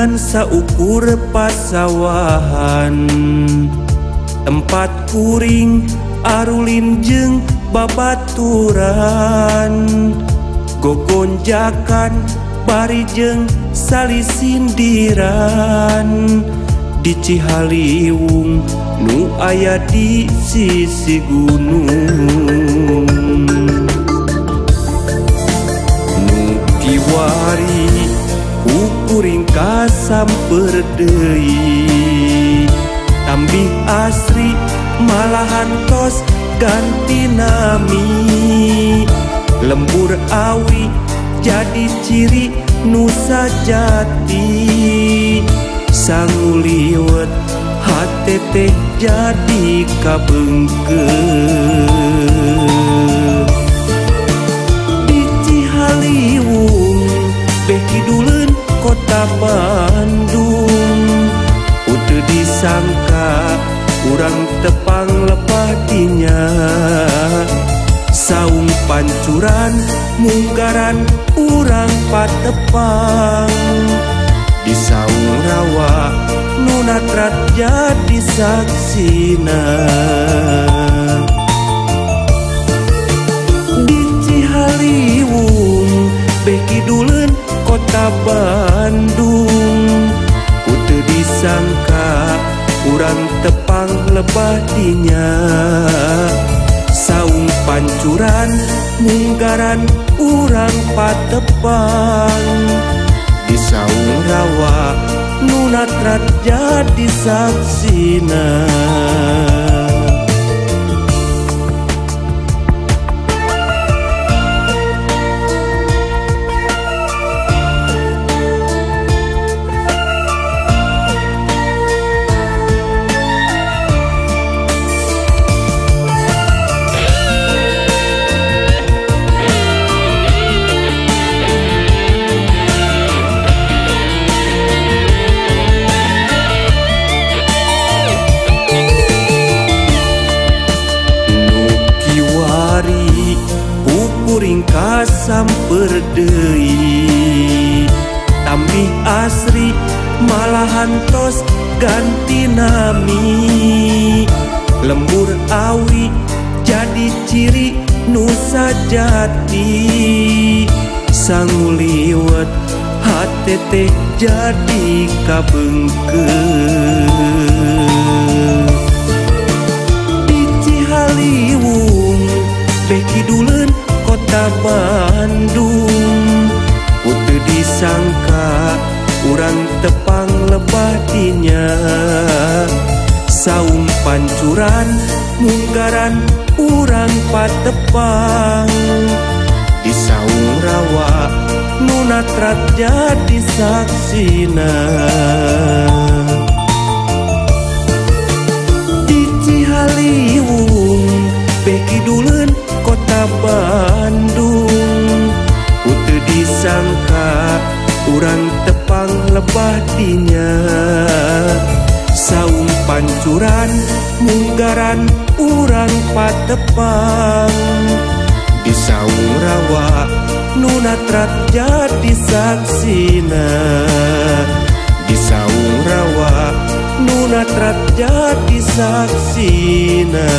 bangunan saukur pasawahan, tempat kuring arulin jeung babaturan, gogonjakan bari jeung salisindiran di Cihaliwung nu aya di sisi gunung. Nu kiwari kuring kasamper deui, tambih asri malahan tos ganti nami, lembur awi jadi ciri nusa jati, sanguliwet hate teh jadi kabeungkeun. Di Cihaliwung beki duleun kota Bandung, udah disangka urang tepang lepah dinya, saung pancuran munggaran urang patepang, di saung rawa nunatrat jadi saksina. Di Cihaliwung beki duleun kota Bandung, udah disangka urang tepang lebah dinya, saung pancuran munggaran urang patepang, di saung rawa nunatrat jadi saksina. Kuring kasamper deui, tambih asri malahan tos ganti nami, lembur awi jadi ciri nusa jati, sanguliwet hate teh jadi kabeungkeun. Di Cihaliwung beki duleun kota Bandung, udah disangka urang tepang lebah dinya, saung pancuran munggaran urang patepang, di saung rawa nunatrat jadi saksina. Di Cihaliwung beki duleun kota Bandung, udah disangka urang tepang lebah dinya, saung pancuran munggaran urang patepang, di saung rawa nunatrat jadi saksina, di saung rawa nunatrat jadi saksina.